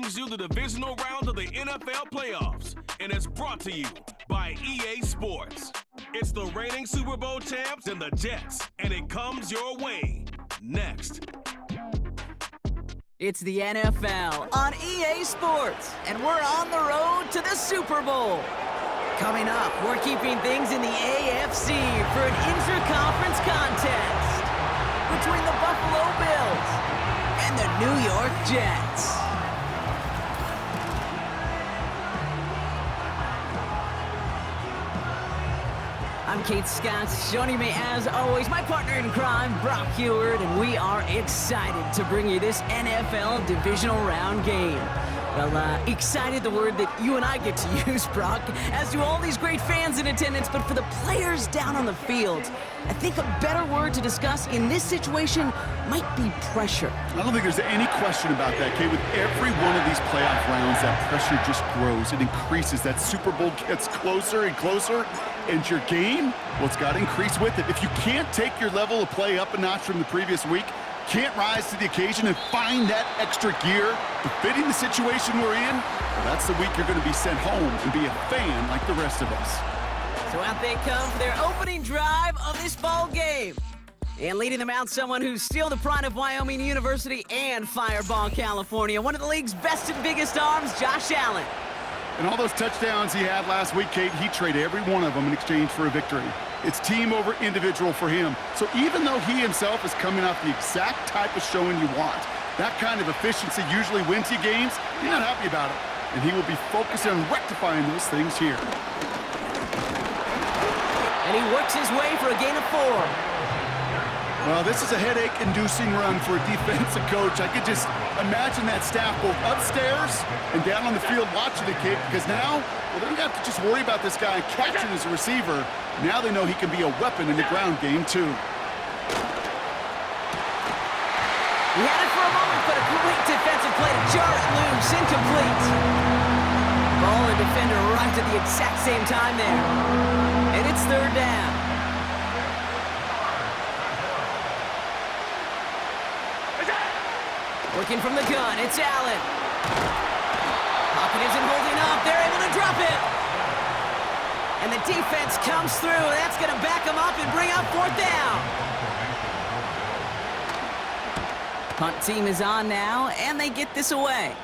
brings you the divisional round of the NFL playoffs, and it's brought to you by EA Sports. It's the reigning Super Bowl champs and the Jets, and it comes your way next. It's the NFL on EA Sports, and we're on the road to the Super Bowl. Coming up, we're keeping things in the AFC for an intra-conference contest between the Buffalo Bills and the New York Jets. I'm Kate Scott. Joining me, as always, my partner in crime, Brock Heward, and we are excited to bring you this NFL Divisional Round game. Well, excited, the word that you and I get to use, Brock, as do all these great fans in attendance, but for the players down on the field, I think a better word to discuss in this situation might be pressure. I don't think there's any question about that, Kate. With every one of these playoff rounds, that pressure just grows. It increases. That Super Bowl gets closer and closer. And your game, well, it's got to increase with it. If you can't take your level of play up a notch from the previous week, can't rise to the occasion and find that extra gear befitting the situation we're in, well, that's the week you're going to be sent home and be a fan like the rest of us. So out they come for their opening drive of this ball game. And leading them out, someone who's still the pride of Wyoming University and Fireball, California. One of the league's best and biggest arms, Josh Allen. And all those touchdowns he had last week, Kate, he traded every one of them in exchange for a victory. It's team over individual for him. So even though he himself is coming off the exact type of showing you want, that kind of efficiency usually wins you games, he's not happy about it. And he will be focused on rectifying those things here. And he works his way for a gain of 4. Well, this is a headache-inducing run for a defensive coach. I could just imagine that staff both upstairs and down on the field watching the kid, because now, well, they don't have to just worry about this guy catching as a receiver. Now they know he can be a weapon in the ground game, too. He had it for a moment, but a great defensive play to jar it loose, incomplete. Ball and defender arrived at the exact same time there. And it's third down. Working from the gun, it's Allen. Pocket isn't holding up. They're able to drop it. And the defense comes through. That's going to back them up and bring up fourth down. Punt team is on now, and they get this away.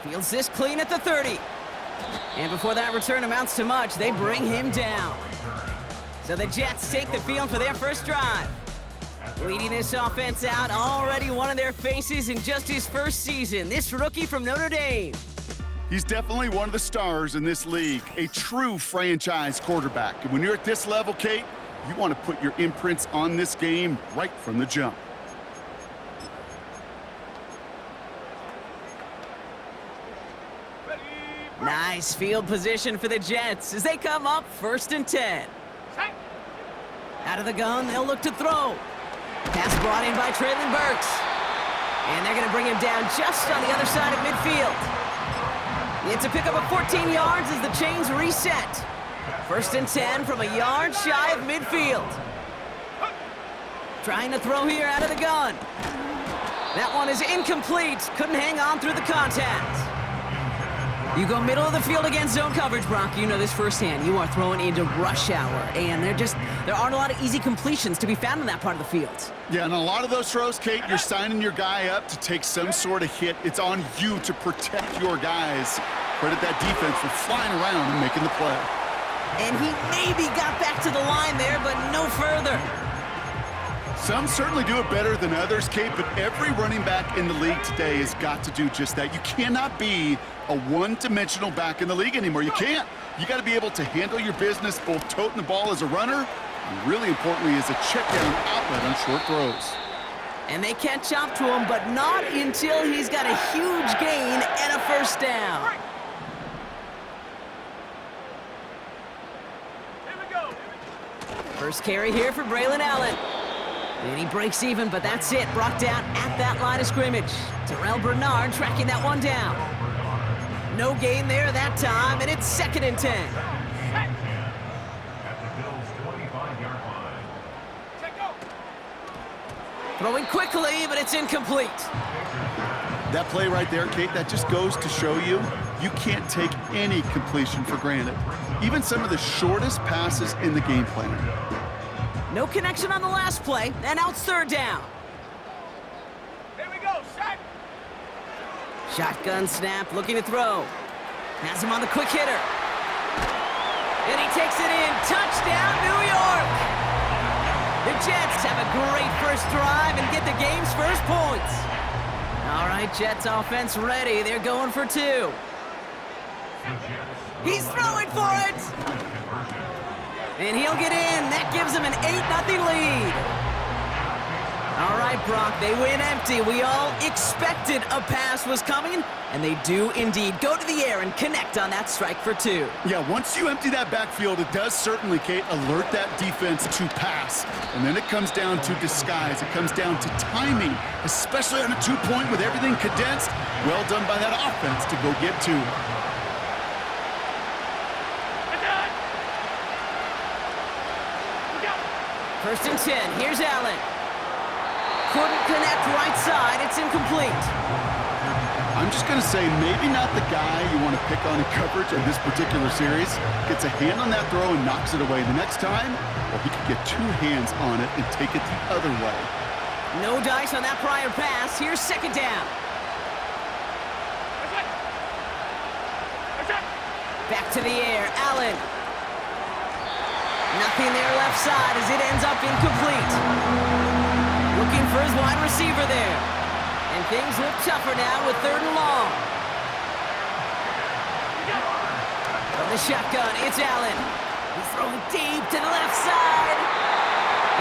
Fields this clean at the 30. And before that return amounts to much, they bring him down. So the Jets take the field for their first drive. Leading this offense out, already one of their faces in just his first season. This rookie from Notre Dame. He's definitely one of the stars in this league, a true franchise quarterback. And when you're at this level, Kate, you want to put your imprints on this game right from the jump. Nice field position for the Jets as they come up 1st and 10. Out of the gun, they'll look to throw. Pass brought in by Traylon Burks. And they're going to bring him down just on the other side of midfield. It's a pickup of 14 yards as the chains reset. 1st and 10 from a yard shy of midfield. Trying to throw here out of the gun. That one is incomplete. Couldn't hang on through the contact. You go middle of the field against zone coverage, Brock. You know this firsthand. You are throwing into rush hour, and there aren't a lot of easy completions to be found in that part of the field. Yeah, and a lot of those throws, Kate, you're signing your guy up to take some sort of hit. It's on you to protect your guys. Credit that defense for flying around and making the play. And he maybe got back to the line there, but no further. Some certainly do it better than others, Kate, but every running back in the league today has got to do just that. You cannot be a one-dimensional back in the league anymore. You can't. You got to be able to handle your business, both toting the ball as a runner, and really importantly as a check-down outlet on short throws. And they catch up to him, but not until he's got a huge gain and a first down. First carry here for Braylon Allen. And he breaks even, but that's it. Brought down at that line of scrimmage. Terrell Bernard tracking that one down. No gain there that time, and it's 2nd and 10. Throwing quickly, but it's incomplete. That play right there, Kate, that just goes to show you, you can't take any completion for granted. Even some of the shortest passes in the game plan. No connection on the last play, and now it's third down. Here we go, set. Shotgun snap, looking to throw. Has him on the quick hitter. And he takes it in. Touchdown, New York! The Jets have a great first drive and get the game's first points. All right, Jets offense ready. They're going for two. He's throwing for it! And he'll get in. That gives him an 8-0 lead. All right, Brock, they win empty. We all expected a pass was coming, and they do indeed go to the air and connect on that strike for two. Yeah, once you empty that backfield, it does certainly, Kate, alert that defense to pass. And then it comes down to disguise. It comes down to timing, especially on a two-point with everything condensed. Well done by that offense to go get two. First and 10. Here's Allen. Couldn't connect right side. It's incomplete. I'm just going to say maybe not the guy you want to pick on in coverage in this particular series. Gets a hand on that throw and knocks it away. The next time, well, he could get two hands on it and take it the other way. No dice on that prior pass. Here's second down. Back to the air. Allen. Nothing there left side as it ends up incomplete. Looking for his wide receiver there. And things look tougher now with third and long. From the shotgun, it's Allen. He's throwing deep to the left side.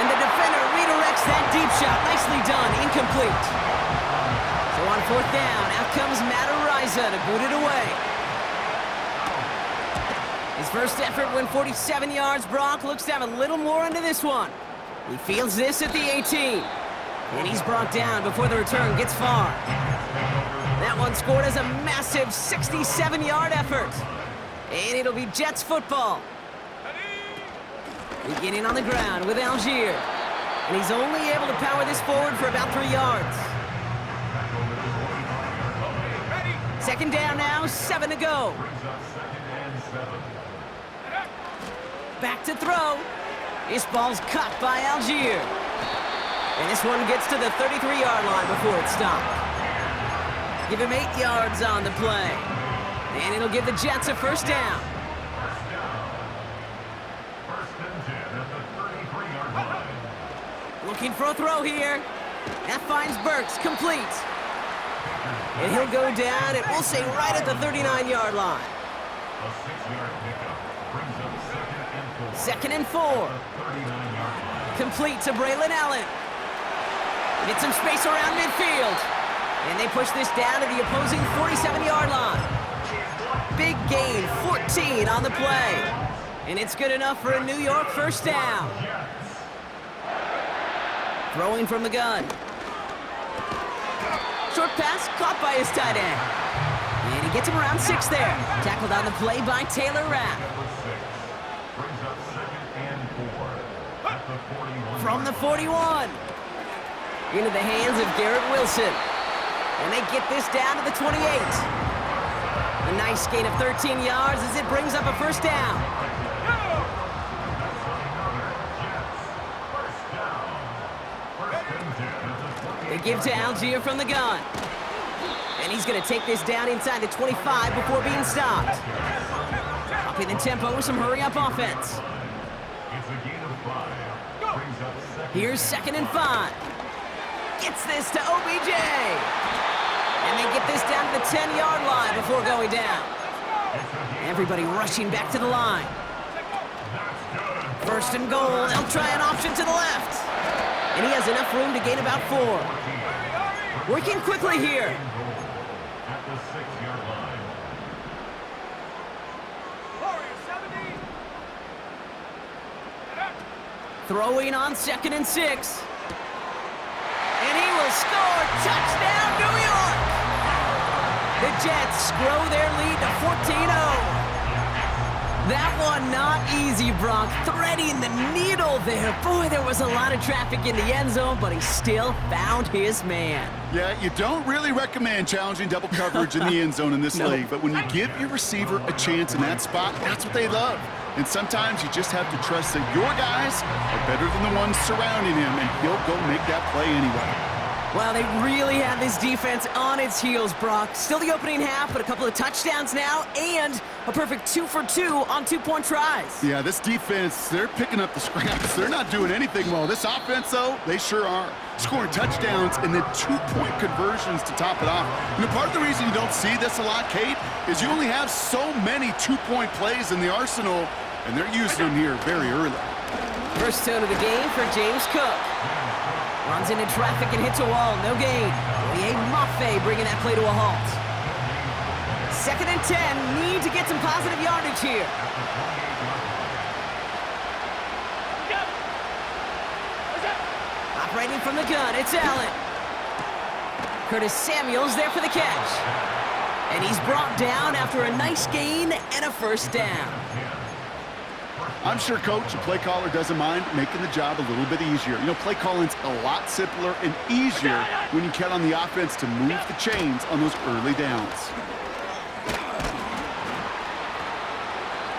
And the defender redirects that deep shot. Nicely done. Incomplete. So on fourth down, out comes Matt Ariza to boot it away. His first effort went 47 yards. Brock looks to have a little more into this one. He fields this at the 18. And he's brought down before the return gets far. That one scored as a massive 67-yard effort. And it'll be Jets football. Beginning on the ground with Algier. And he's only able to power this forward for about 3 yards. Second down now, 7 to go. Back to throw. This ball's caught by Algier. And this one gets to the 33-yard line before it's stopped. Give him 8 yards on the play. And it'll give the Jets a first down. Looking for a throw here. That finds Burks, complete. And he'll go down, and we'll say right at the 39-yard line. Second and 4. Complete to Braylon Allen. Get some space around midfield. And they push this down to the opposing 47-yard line. Big gain, 14 on the play. And it's good enough for a New York first down. Throwing from the gun. Short pass caught by his tight end. And he gets him around 6 there. Tackled on the play by Taylor Rapp. From the 41. Into the hands of Garrett Wilson. And they get this down to the 28. A nice gain of 13 yards as it brings up a first down. They give to Algier from the gun. And he's going to take this down inside the 25 before being stopped. Upping the tempo with some hurry-up offense. Here's second and 5. Gets this to OBJ. And they get this down to the 10-yard line before going down. Everybody rushing back to the line. First and goal. They'll try an option to the left. And he has enough room to gain about 4. Working quickly here. Throwing on second and 6. And he will score. Touchdown, New York! The Jets grow their lead to 14-0. That one not easy, Brock. Threading the needle there. Boy, there was a lot of traffic in the end zone, but he still found his man. Yeah, you don't really recommend challenging double coverage in the end zone in this league, but when you give your receiver a chance in that spot, that's what they love. And sometimes you just have to trust that your guys are better than the ones surrounding him, and he'll go make that play anyway. Well, they really have this defense on its heels, Brock. Still the opening half, but a couple of touchdowns now, and a perfect 2 for 2 on 2-point tries. Yeah, this defense, they're picking up the scraps. They're not doing anything well. This offense, though, they sure are. Scoring touchdowns and then 2-point conversions to top it off. You know, part of the reason you don't see this a lot, Kate, is you only have so many 2-point plays in the arsenal, and they're using them here very early. First tone of the game for James Cook. Runs into traffic and hits a wall, no gain. Mafe bringing that play to a halt. 2nd and 10, need to get some positive yardage here. Operating from the gun, it's Allen. Curtis Samuel's there for the catch. And he's brought down after a nice gain and a first down. I'm sure coach and play caller doesn't mind making the job a little bit easier. You know, play calling's a lot simpler and easier when you count on the offense to move the chains on those early downs.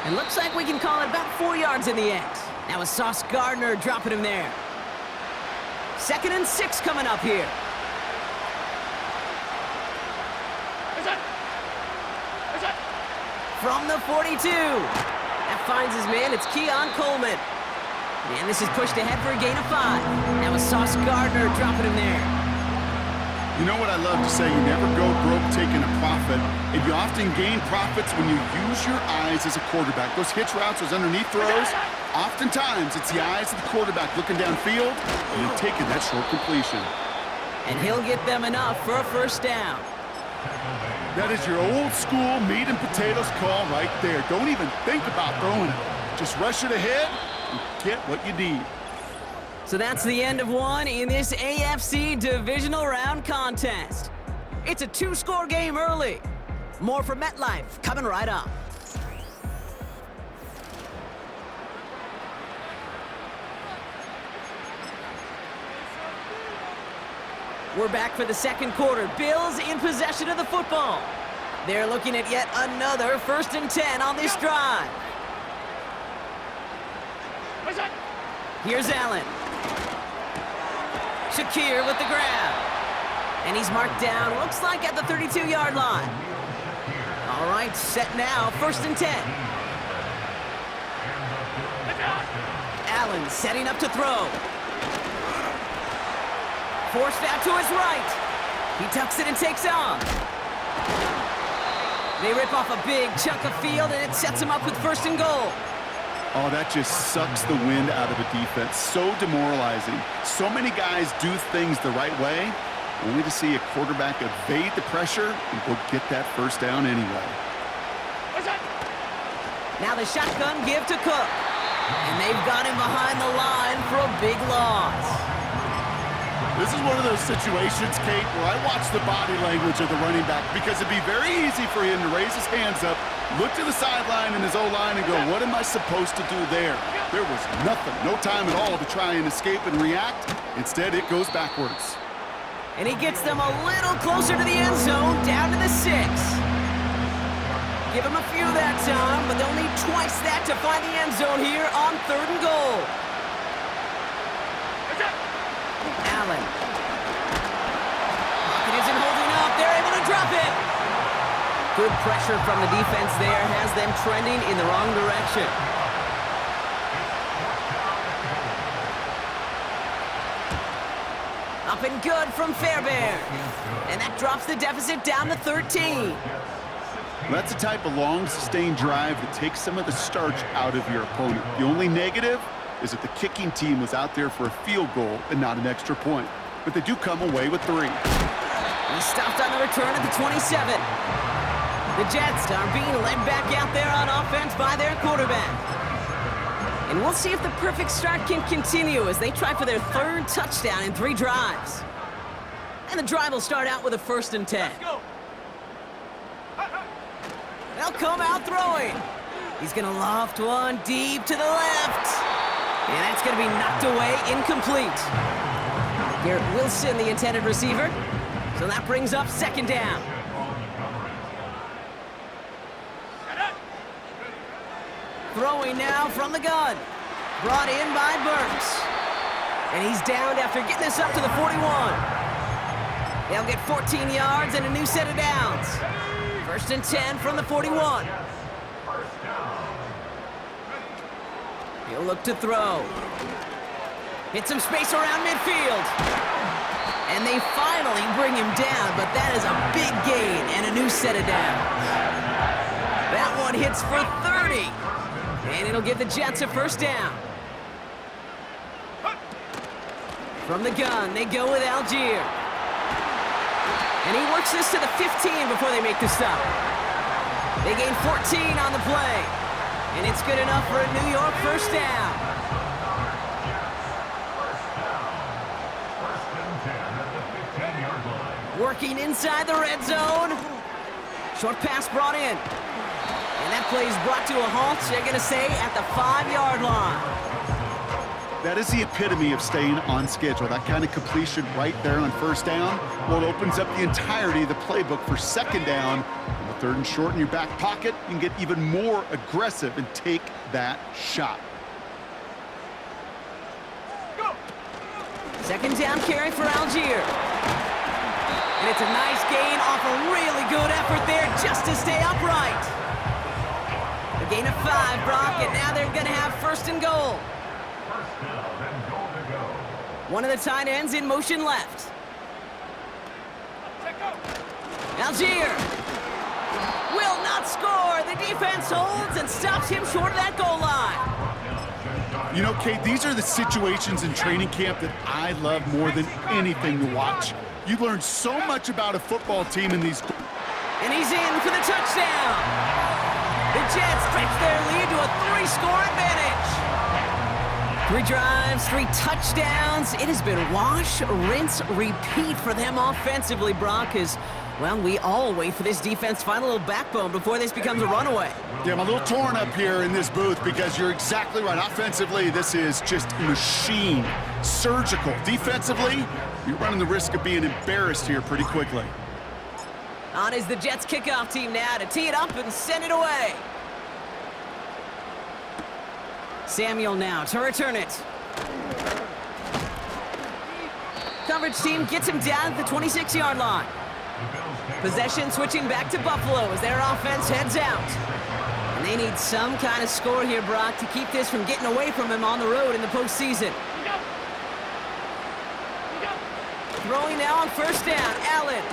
It looks like we can call it about 4 yards in the end. Now it's Sauce Gardner dropping him there. 2nd and 6 coming up here. From the 42. That finds his man. It's Keon Coleman. And this is pushed ahead for a gain of 5. Now it's Sauce Gardner dropping him there. You know what I love to say? You never go broke taking a profit. And you often gain profits when you use your eyes as a quarterback. Those hitch routes, those underneath throws, oftentimes it's the eyes of the quarterback looking downfield and you're taking that short completion. And he'll get them enough for a first down. That is your old school meat and potatoes call right there. Don't even think about throwing it. Just rush it ahead and get what you need. So that's the end of one in this AFC Divisional Round contest. It's a 2-score game early. More from MetLife coming right up. We're back for the second quarter. Bills in possession of the football. They're looking at yet another 1st and 10 on this drive. Here's Allen. Shakir with the grab. And he's marked down, looks like at the 32-yard line. All right, set now, 1st and 10. Allen setting up to throw. Forced out to his right. He tucks it and takes off. They rip off a big chunk of field, and it sets him up with 1st and goal. Oh, that just sucks the wind out of a defense. So demoralizing. So many guys do things the right way, only to see a quarterback evade the pressure and go get that first down anyway. Now the shotgun give to Cook. And they've got him behind the line for a big loss. This is one of those situations, Kate, where I watch the body language of the running back because it'd be very easy for him to raise his hands up, look to the sideline in his O-line and go, what am I supposed to do there? There was nothing, no time at all to try and escape and react. Instead, it goes backwards. And he gets them a little closer to the end zone, down to the 6. Give him a few that time, but they'll need twice that to find the end zone here on 3rd and goal. Allen. Pocket isn't holding up. They're able to drop it. Good pressure from the defense there has them trending in the wrong direction. Up and good from Fairbairn. And that drops the deficit down to 13. That's the type of long, sustained drive that takes some of the starch out of your opponent. The only negative is that the kicking team was out there for a field goal and not an extra point. But they do come away with 3. He stopped on the return at the 27. The Jets are being led back out there on offense by their quarterback. And we'll see if the perfect start can continue as they try for their 3rd touchdown in 3 drives. And the drive will start out with a 1st and 10. They'll come out throwing. He's gonna loft one deep to the left. And that's gonna be knocked away, incomplete. Garrett Wilson, the intended receiver. So that brings up second down. Throwing now from the gun. Brought in by Burks. And he's downed after getting this up to the 41. They'll get 14 yards and a new set of downs. First and 10 from the 41. He'll look to throw. Hit some space around midfield. And they finally bring him down, but that is a big gain and a new set of downs. That one hits for 30. And it'll give the Jets a first down. From the gun, they go with Algier. And he works this to the 15 before they make the stop. They gain 14 on the play. And it's good enough for a New York first down. Working inside the red zone. Short pass brought in. And that play is brought to a halt, they're going to say, at the 5-yard line. That is the epitome of staying on schedule. That kind of completion right there on first down. Well, it opens up the entirety of the playbook for second down. On the third and short in your back pocket, you can get even more aggressive and take that shot. Go. Second down carry for Algier. And it's a nice gain off a really good effort there just to stay upright. A gain of 5, Brock, and now they're going to have first and goal. One of the tight ends in motion left. Algier will not score. The defense holds and stops him short of that goal line. You know, Kate, these are the situations in training camp that I love more than anything to watch. You learn so much about a football team in these. And he's in for the touchdown. The Jets stretch their lead to a 3-score advantage. 3 drives, 3 touchdowns. It has been wash, rinse, repeat for them offensively, Brock, as, well, we all wait for this defense to find a little backbone before this becomes a runaway. Yeah, I'm a little torn up here in this booth because you're exactly right. Offensively, this is just machine, surgical. Defensively, you're running the risk of being embarrassed here pretty quickly. On is the Jets kickoff team now to tee it up and send it away. Samuel now to return it. Coverage team gets him down at the 26-yard line. Possession switching back to Buffalo as their offense heads out. And they need some kind of score here, Brock, to keep this from getting away from him on the road in the postseason. Throwing now on first down, Allen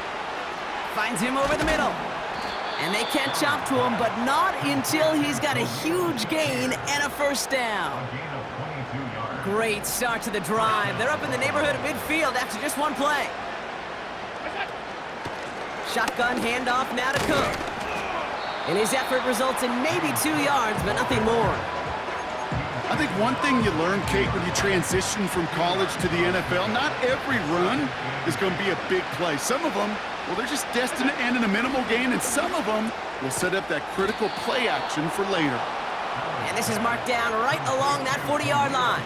finds him over the middle. And they can't chop to him, but not until he's got a huge gain and a first down. Great start to the drive. They're up in the neighborhood of midfield after just one play. Shotgun handoff now to Cook. And his effort results in maybe 2 yards, but nothing more. I think one thing you learn, Kate, when you transition from college to the NFL, not every run is going to be a big play. Some of them, well, they're just destined to end in a minimal gain, and some of them will set up that critical play action for later. And this is marked down right along that 40-yard line.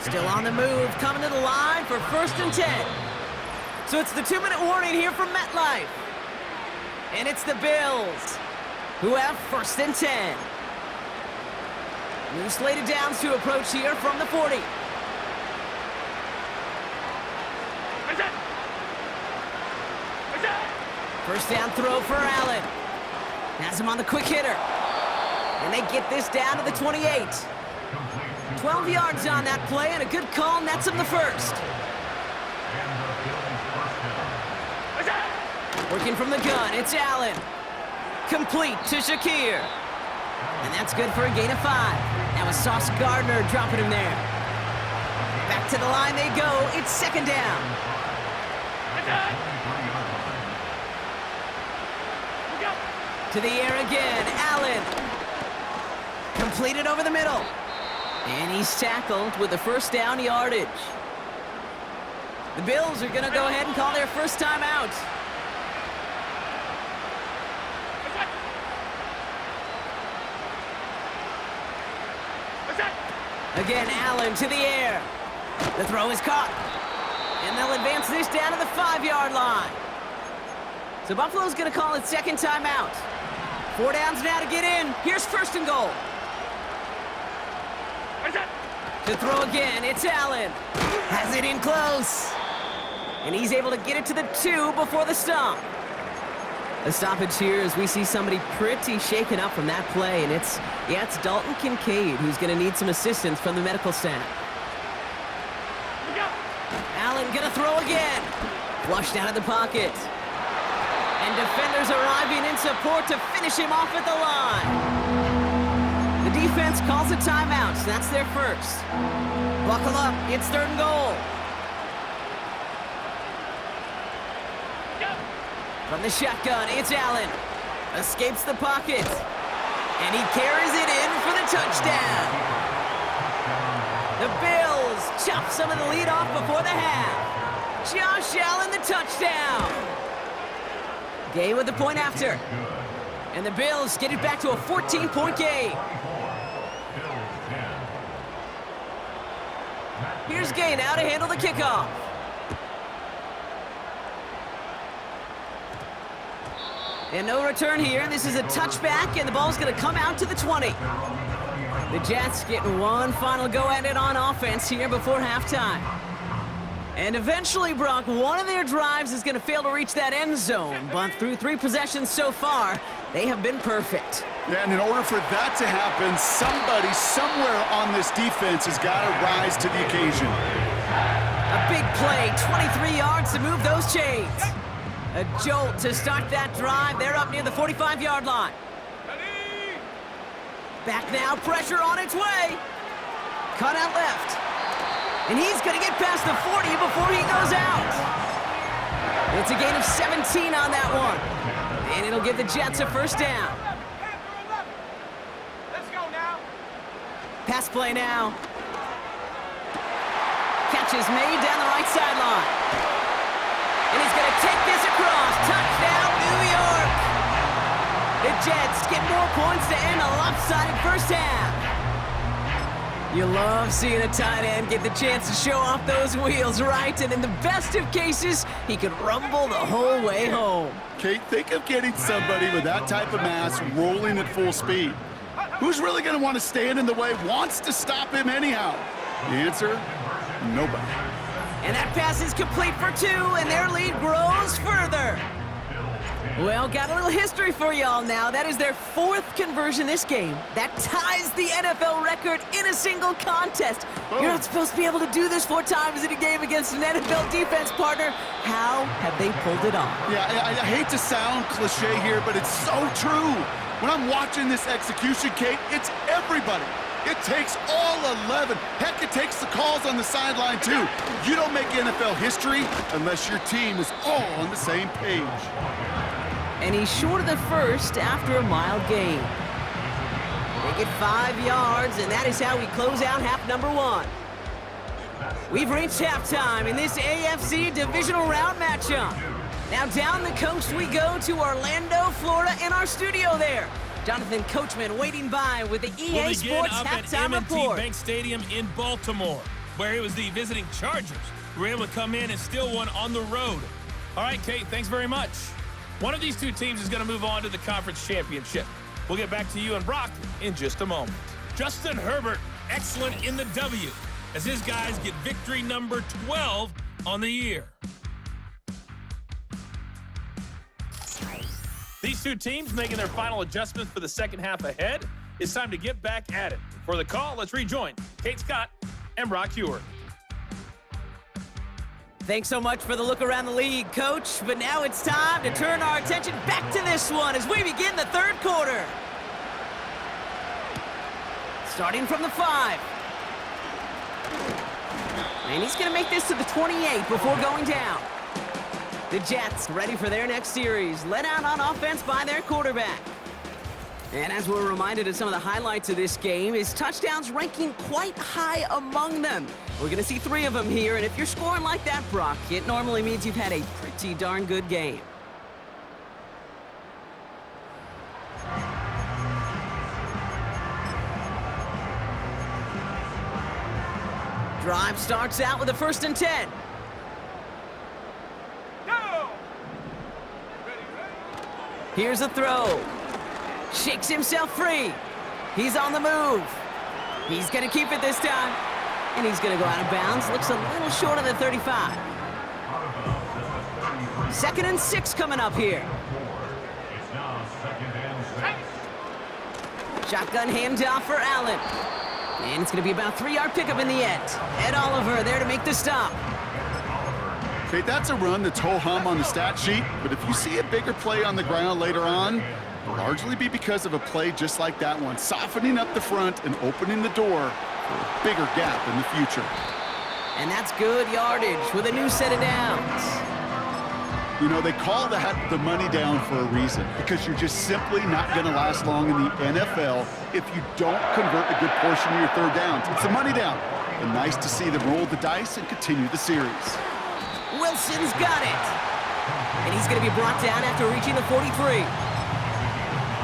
Still on the move, coming to the line for first and 10. So it's the 2-minute warning here from MetLife. And it's the Bills who have first and 10. New slated downs to approach here from the 40. First down throw for Allen. Has him on the quick hitter. And they get this down to the 28. 12 yards on that play, and a good call nets him the first. Working from the gun, it's Allen. Complete to Shakir. And that's good for a gain of 5. That was Sauce Gardner dropping him there. Back to the line they go. It's second down. To the air again, Allen. Completed over the middle. And he's tackled with the first down yardage. The Bills are going to go ahead and call their first timeout. Again, Allen to the air. The throw is caught. And they'll advance this down to the 5-yard line. So Buffalo's going to call it second timeout. 4 downs now to get in. Here's first and goal. To throw again, it's Allen. Has it in close. And he's able to get it to the 2 before the stop. A stoppage here as we see somebody pretty shaken up from that play, and it's Dalton Kincaid who's going to need some assistance from the medical staff. Allen going to throw again. Flushed out of the pocket. And defenders arriving in support to finish him off at the line. The defense calls a timeout, so that's their first. Buckle up, it's third and goal. From the shotgun, it's Allen. Escapes the pocket. And he carries it in for the touchdown. The Bills chop some of the lead off before the half. Josh Allen, the touchdown. Gay with the point after. And the Bills get it back to a 14-point game. Here's Gay now to handle the kickoff. And no return here. This is a touchback, and the ball's going to come out to the 20. The Jets getting one final go at it on offense here before halftime. And eventually, Brock, one of their drives is going to fail to reach that end zone. But through 3 possessions so far, they have been perfect. Yeah, and in order for that to happen, somebody somewhere on this defense has got to rise to the occasion. A big play, 23 yards to move those chains. A jolt to start that drive. They're up near the 45-yard line. Back now, pressure on its way. Cut out left. And he's going to get past the 40 before he goes out. It's a gain of 17 on that one. And it'll give the Jets a first down. Let's go now. Pass play now. Catch is made down the right sideline. And he's going to take this across. Touchdown, New York. The Jets get more points to end a lopsided first half. You love seeing a tight end get the chance to show off those wheels, right? And in the best of cases, he could rumble the whole way home. Kate, think of getting somebody with that type of mass rolling at full speed. Who's really going to want to stand in the way, wants to stop him anyhow? The answer, nobody. And that pass is complete for 2, and their lead grows further. Well, got a little history for y'all now. That is their 4th conversion this game. That ties the NFL record in a single contest. You're not supposed to be able to do this 4 times in a game against an NFL defense partner. How have they pulled it off? Yeah, I hate to sound cliche here, but it's so true. When I'm watching this execution, Kate, it's everybody. It takes all 11. Heck, it takes the calls on the sideline, too. You don't make NFL history unless your team is all on the same page. And he's short of the first after a mild gain. They get 5 yards, and that is how we close out half number 1. We've reached halftime in this AFC Divisional Round matchup. Now down the coast we go to Orlando, Florida, in our studio there. Jonathan Coachman waiting by with the EA Sports Halftime Report. Bank Stadium in Baltimore, where it was the visiting Chargers who were able to come in and steal one on the road. All right, Kate, thanks very much. One of these 2 teams is going to move on to the conference championship. We'll get back to you and Brock in just a moment. Justin Herbert, excellent in the W, as his guys get victory number 12 on the year. These 2 teams making their final adjustments for the second half ahead. It's time to get back at it. For the call, let's rejoin Kate Scott and Brock Huard. Thanks so much for the look around the league, Coach. But now it's time to turn our attention back to this one as we begin the 3rd quarter. Starting from the 5. And he's going to make this to the 28 before going down. The Jets ready for their next series, led out on offense by their quarterback. And as we're reminded of some of the highlights of this game, his touchdowns ranking quite high among them. We're going to see 3 of them here, and if you're scoring like that, Brock, it normally means you've had a pretty darn good game. Drive starts out with a 1st and 10. Go! Here's a throw. Shakes himself free. He's on the move. He's going to keep it this time. And he's going to go out of bounds. Looks a little short of the 35. 2nd and 6 coming up here. Shotgun handoff for Allen. And it's going to be about a 3-yard pickup in the end. Ed Oliver there to make the stop. Okay, that's a run that's ho-hum on the stat sheet, but if you see a bigger play on the ground later on, it'll largely be because of a play just like that one, softening up the front and opening the door for a bigger gap in the future. And that's good yardage with a new set of downs. You know, they call that the money down for a reason, because you're just simply not going to last long in the NFL if you don't convert a good portion of your third downs. It's a money down. And nice to see them roll the dice and continue the series. Wilson's got it. And he's going to be brought down after reaching the 43.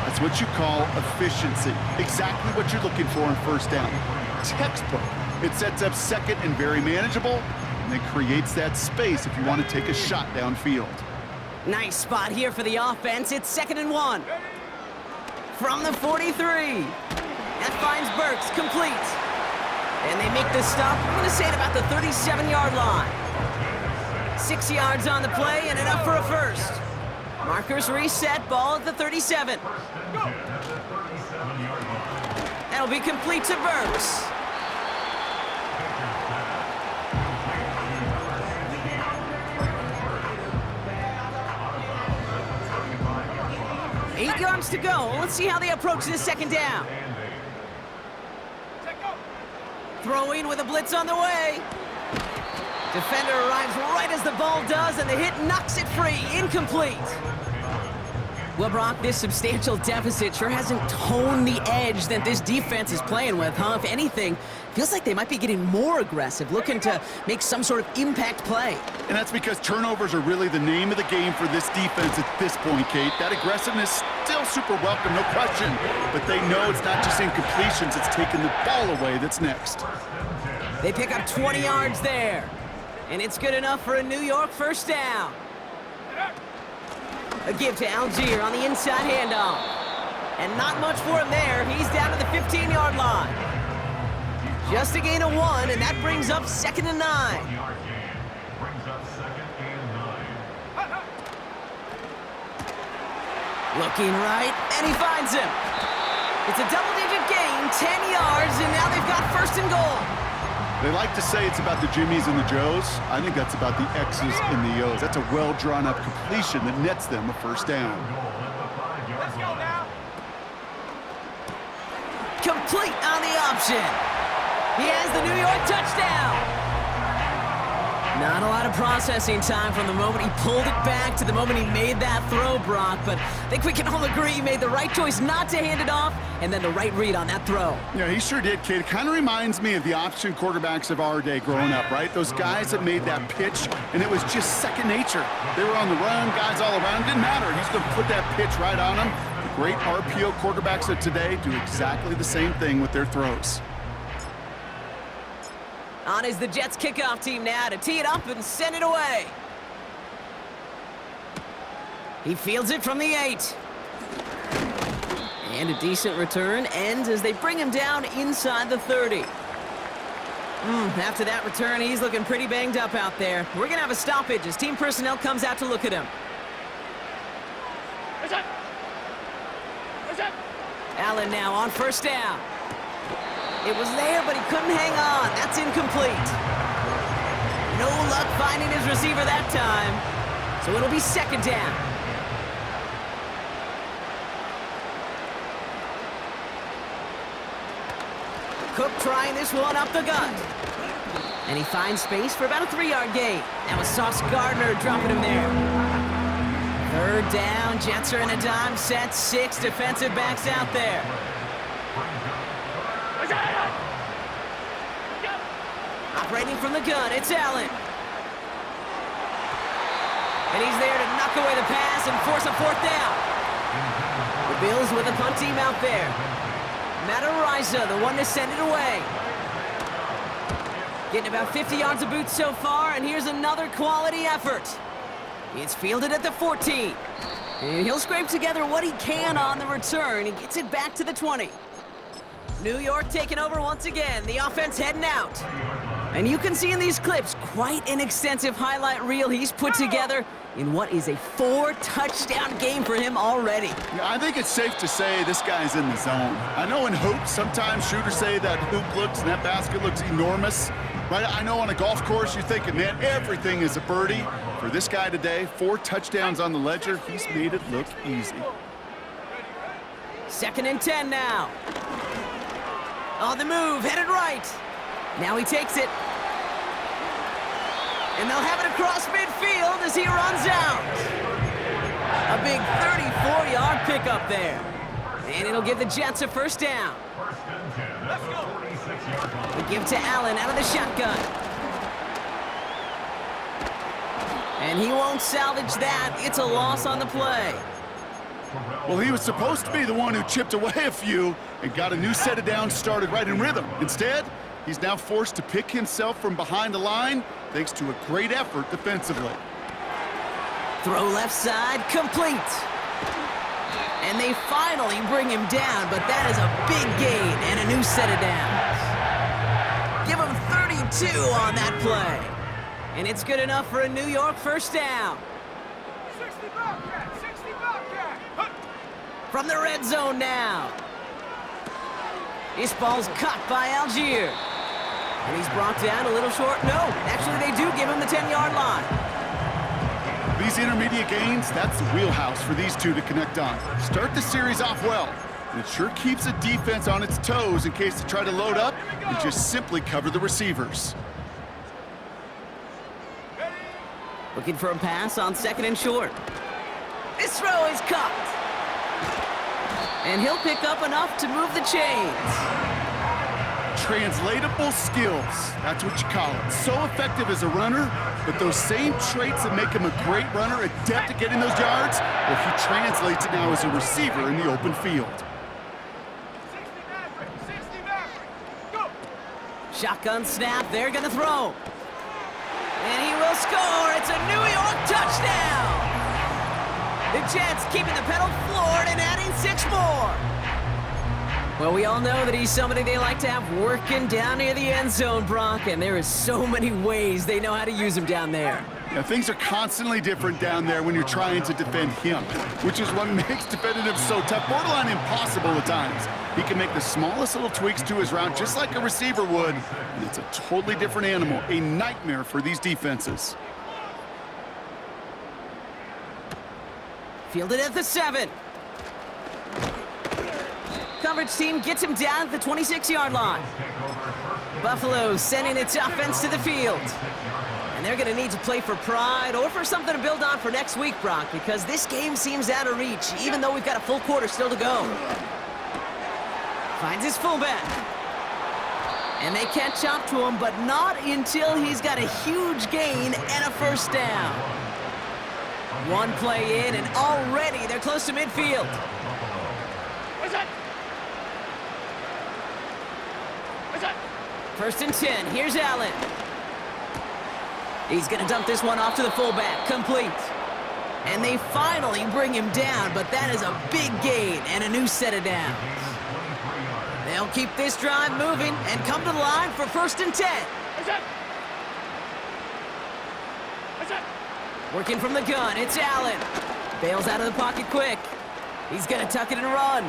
That's what you call efficiency. Exactly what you're looking for on 1st down. Textbook. It sets up 2nd and very manageable, and it creates that space if you want to take a shot downfield. Nice spot here for the offense. It's 2nd and 1. From the 43. That finds Burks, complete. And they make the stop, I'm going to say at about the 37-yard line. 6 yards on the play and enough for a 1st. Markers reset, ball at the 37. That'll be complete to Burks. Eight yards to go. Let's see how they approach this 2nd down. Throwing with a blitz on the way. Defender arrives right as the ball does, and the hit knocks it free. Incomplete. Well, Brock, this substantial deficit sure hasn't toned the edge that this defense is playing with, huh? If anything, feels like they might be getting more aggressive, looking to make some sort of impact play. And that's because turnovers are really the name of the game for this defense at this point, Kate. That aggressiveness still super welcome, no question. But they know it's not just incompletions, it's taking the ball away that's next. They pick up 20 yards there. And it's good enough for a New York 1st down. A give to Algier on the inside handoff. And not much for him there. He's down to the 15-yard line. Just a gain of 1, and that brings up 2nd and 9. Looking right, and he finds him. It's a double-digit gain, 10 yards, and now they've got 1st and goal. They like to say it's about the Jimmies and the Joes. I think that's about the X's and the O's. That's a well-drawn-up completion that nets them a 1st down. Let's go now. Complete on the option. He has the New York touchdown. Not a lot of processing time from the moment he pulled it back to the moment he made that throw, Brock, but I think we can all agree he made the right choice not to hand it off, and then the right read on that throw. Yeah, he sure did, Kate. It kind of reminds me of the option quarterbacks of our day growing up, right? Those guys that made that pitch, and it was just second nature. They were on the run, guys all around. It didn't matter. He's going to put that pitch right on them. The great RPO quarterbacks of today do exactly the same thing with their throws. On is the Jets kickoff team now to tee it up and send it away. He fields it from the 8. And a decent return ends as they bring him down inside the 30. After that return, he's looking pretty banged up out there. We're going to have a stoppage as team personnel comes out to look at him. Allen now on 1st down. It was there, but he couldn't hang on. That's incomplete. No luck finding his receiver that time. So it'll be 2nd down. Cook trying this one up the gut. And he finds space for about a 3-yard gain. That was Sauce Gardner dropping him there. 3rd down, Jets are in a dime set. 6 defensive backs out there. Operating from the gun, it's Allen. And he's there to knock away the pass and force a 4th down. The Bills with a punt team out there. Matt Ariza, the one to send it away. Getting about 50 yards of boots so far, and here's another quality effort. It's fielded at the 14. And he'll scrape together what he can on the return. He gets it back to the 20. New York taking over once again. The offense heading out. And you can see in these clips quite an extensive highlight reel he's put together in what is a 4-touchdown game for him already. Yeah, I think it's safe to say this guy's in the zone. I know in hoops, sometimes shooters say that hoop looks and that basket looks enormous. Right? I know on a golf course you're thinking, man, everything is a birdie. For this guy today, 4 touchdowns on the ledger, he's made it look easy. 2nd and 10 now. On the move, headed right. Now he takes it. And they'll have it across midfield as he runs out. A big 34-yard pickup there. And it'll give the Jets a first down. They give to Allen out of the shotgun. And he won't salvage that. It's a loss on the play. Well, he was supposed to be the one who chipped away a few and got a new set of downs started right in rhythm. Instead, he's now forced to pick himself from behind the line thanks to a great effort defensively. Throw left side, complete. And they finally bring him down, but that is a big gain and a new set of downs. Give him 32 on that play. And it's good enough for a New York first down. 60 Bobcat, 60 Bobcat. From the red zone now. This ball's caught by Algier. And he's brought down a little short. No, actually they do give him the 10-yard line. These intermediate gains, that's the wheelhouse for these two to connect on. Start the series off well, and it sure keeps the defense on its toes in case they try to load up and just simply cover the receivers. Looking for a pass on 2nd and short. This throw is caught. And he'll pick up enough to move the chains. Translatable skills, that's what you call it. So effective as a runner, but those same traits that make him a great runner, adept at getting those yards, well, he translates it now as a receiver in the open field. 60 Maverick, go! Shotgun snap, they're gonna throw. And he will score, it's a New York touchdown! The Jets keeping the pedal floored and adding 6 more. Well, we all know that he's somebody they like to have working down near the end zone, Brock, and there is so many ways they know how to use him down there. Yeah, things are constantly different down there when you're trying to defend him, which is what makes defending him so tough, borderline impossible at times. He can make the smallest little tweaks to his route just like a receiver would, and it's a totally different animal, a nightmare for these defenses. Fielded at the 7. Coverage team gets him down at the 26-yard line. Buffalo sending its offense to the field. And they're going to need to play for pride or for something to build on for next week, Brock, because this game seems out of reach, even though we've got a full quarter still to go. Finds his fullback. And they catch up to him, but not until he's got a huge gain and a first down. One play in, and already they're close to midfield. First and 10, here's Allen. He's gonna dump this one off to the fullback, complete. And they finally bring him down, but that is a big gain and a new set of downs. They'll keep this drive moving and come to the line for 1st and 10. Working from the gun, it's Allen. Bails out of the pocket quick. He's gonna tuck it and run.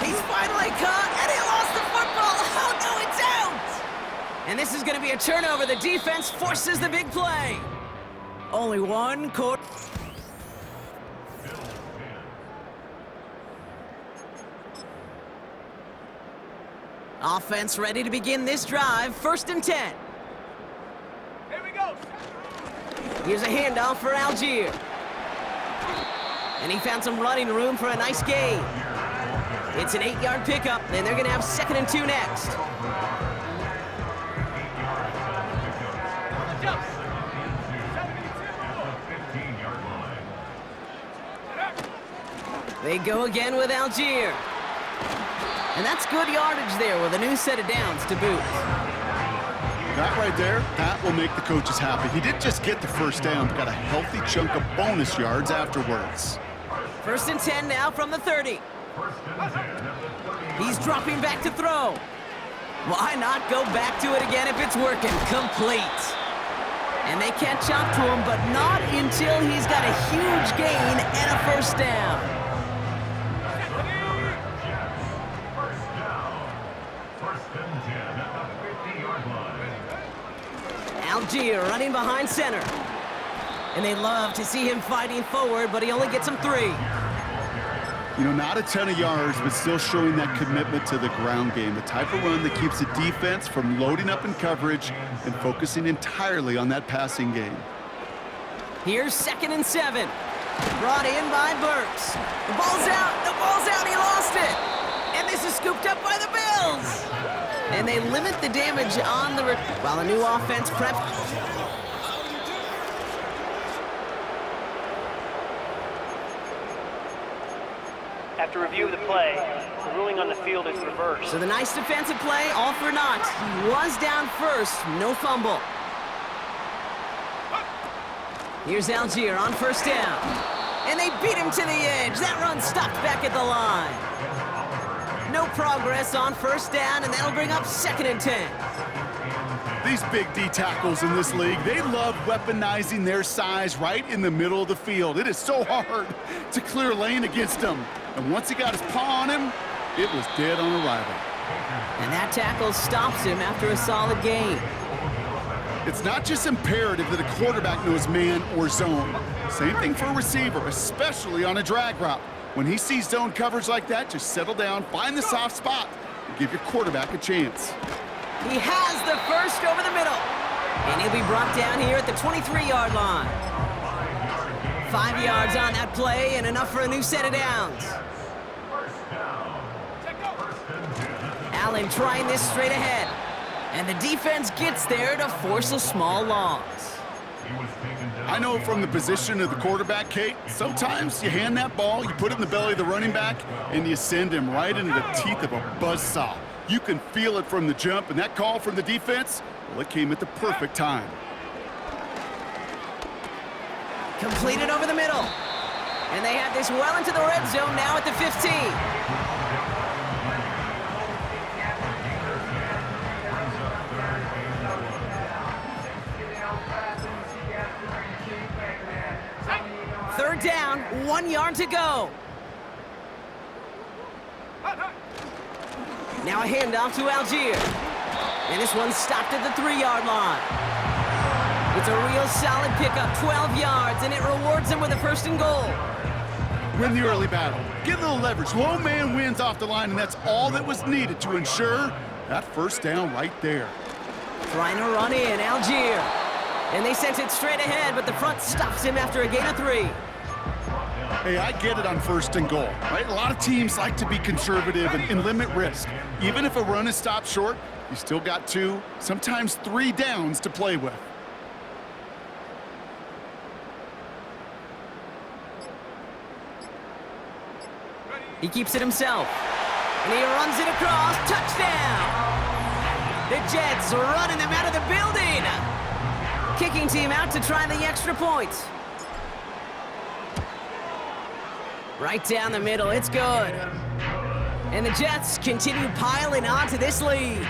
He's finally caught, and he lost the football. Oh, no, it's out! And this is going to be a turnover. The defense forces the big play. Only one quarter. Offense ready to begin this drive. 1st and 10. Here we go. Here's a handoff for Algier. And he found some running room for a nice gain. It's an 8-yard pickup, and they're going to have 2nd and 2 next. They go again with Algier. And that's good yardage there with a new set of downs to boot. That right there, that will make the coaches happy. He didn't just get the first down, but got a healthy chunk of bonus yards afterwards. 1st and 10 now from the 30. He's dropping back to throw. Why not go back to it again if it's working? Complete. And they catch up to him, but not until he's got a huge gain and a first down. Algier running behind center. And they love to see him fighting forward, but he only gets him 3. You know, not a ton of yards, but still showing that commitment to the ground game. The type of run that keeps the defense from loading up in coverage and focusing entirely on that passing game. Here's 2nd and 7. Brought in by Burks. The ball's out, he lost it. And this is scooped up by the Bills. And they limit the damage on the while a new offense prep. After review of the play, the ruling on the field is reversed. So the nice defensive play, all for naught. He was down first, no fumble. Here's Algier on 1st down. And they beat him to the edge. That run stopped back at the line. No progress on 1st down, and that'll bring up 2nd and 10. These big D tackles in this league, they love weaponizing their size right in the middle of the field. It is so hard to clear lane against them. And once he got his paw on him, it was dead on arrival. And that tackle stops him after a solid gain. It's not just imperative that a quarterback knows man or zone. Same thing for a receiver, especially on a drag route. When he sees zone coverage like that, just settle down, find the soft spot, and give your quarterback a chance. He has the first over the middle. And he'll be brought down here at the 23-yard line. 5 yards on that play and enough for a new set of downs. Allen trying this straight ahead. And the defense gets there to force a small loss. I know from the position of the quarterback, Kate, sometimes you hand that ball, you put it in the belly of the running back, and you send him right into the teeth of a buzzsaw. You can feel it from the jump, and that call from the defense, well, it came at the perfect time. Completed over the middle. And they have this well into the red zone now at the 15. Third down, 1 yard to go. Now a handoff to Algier. And this one stopped at the 3-yard line. It's a real solid pickup, 12 yards, and it rewards them with a 1st and goal. Win the early battle. Get a little leverage. Low man wins off the line, and that's all that was needed to ensure that 1st down right there. Trying to run in, Algier. And they sent it straight ahead, but the front stops him after a gain of 3. Hey, I get it on 1st and goal, right? A lot of teams like to be conservative and limit risk. Even if a run is stopped short, you still got 2, sometimes 3 downs to play with. He keeps it himself. And he runs it across. Touchdown! The Jets are running them out of the building. Kicking team out to try the extra point. Right down the middle, it's good. And the Jets continue piling onto this lead.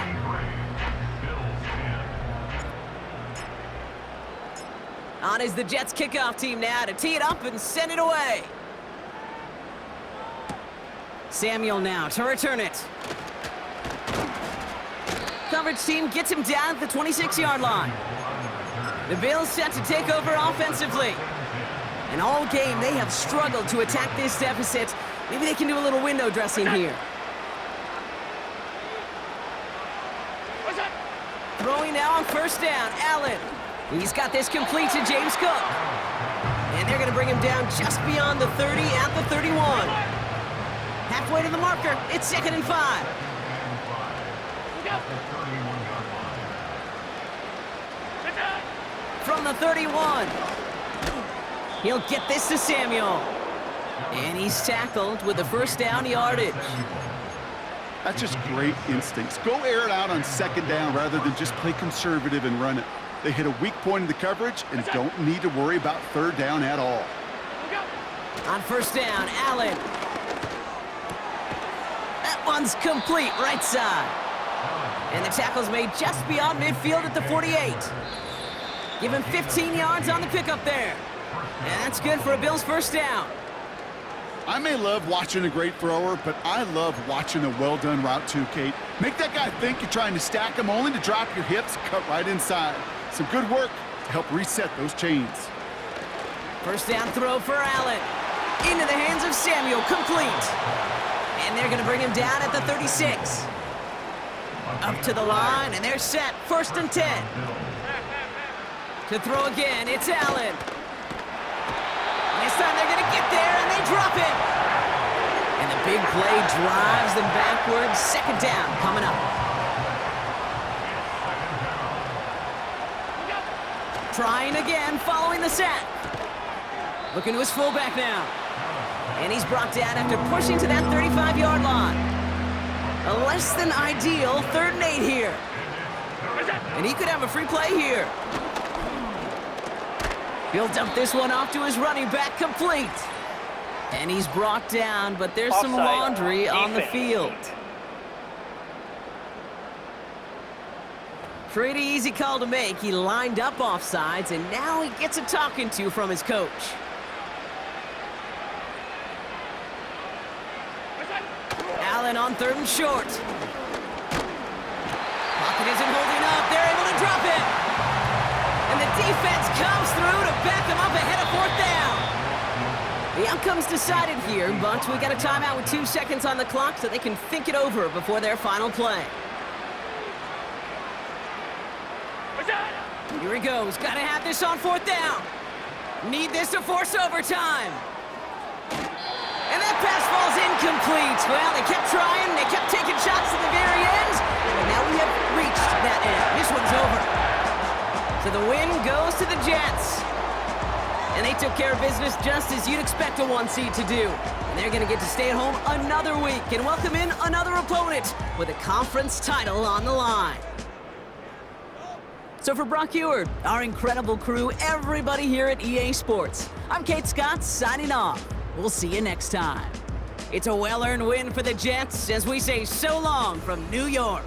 On is the Jets kickoff team now to tee it up and send it away. Samuel now to return it. Coverage team gets him down at the 26-yard line. The Bills set to take over offensively. And all game, they have struggled to attack this deficit. Maybe they can do a little window dressing here. Throwing now on 1st down, Allen. He's got this complete to James Cook. And they're going to bring him down just beyond the 30 at the 31. Halfway to the marker, it's 2nd and 5. From the 31. He'll get this to Samuel. And he's tackled with the 1st down yardage. That's just great instincts. Go air it out on second down rather than just play conservative and run it. They hit a weak point in the coverage and don't need to worry about third down at all. On first down, Allen. That one's complete, right side. And the tackle's made just beyond midfield at the 48. Give him 15 yards on the pickup there. And that's good for a Bills first down. I may love watching a great thrower, but I love watching a well-done route too, Kate. Make that guy think you're trying to stack him only to drop your hips, cut right inside. Some good work to help reset those chains. First down throw for Allen. Into the hands of Samuel, complete. And they're gonna bring him down at the 36. Up to the line, and they're set. First and 10. To throw again, it's Allen. This time they're gonna get there, and they drop it. And the big play drives them backwards. Second down coming up. Trying again, following the sack. Looking to his fullback now. And he's brought down after pushing to that 35-yard line. A less than ideal 3rd and 8 here. And he could have a free play here. He'll dump this one off to his running back, complete. And he's brought down, but there's some laundry on the field. Pretty easy call to make. He lined up offsides, and now he gets a talking to from his coach. Allen on 3rd and short. Pocket isn't holding up. They're able to drop it. And the defense comes through to back him up ahead of 4th down. The outcome's decided here, but we got a timeout with 2 seconds on the clock so they can think it over before their final play. Here he goes. Got to have this on 4th down. Need this to force overtime. And that pass falls incomplete. Well, they kept trying. They kept taking shots to the very end. And now we have reached that end. This one's over. So the win goes to the Jets. And they took care of business just as you'd expect a 1 seed to do. And they're going to get to stay at home another week and welcome in another opponent with a conference title on the line. So for Brock Eward, our incredible crew, everybody here at EA Sports, I'm Kate Scott signing off. We'll see you next time. It's a well-earned win for the Jets as we say so long from New York.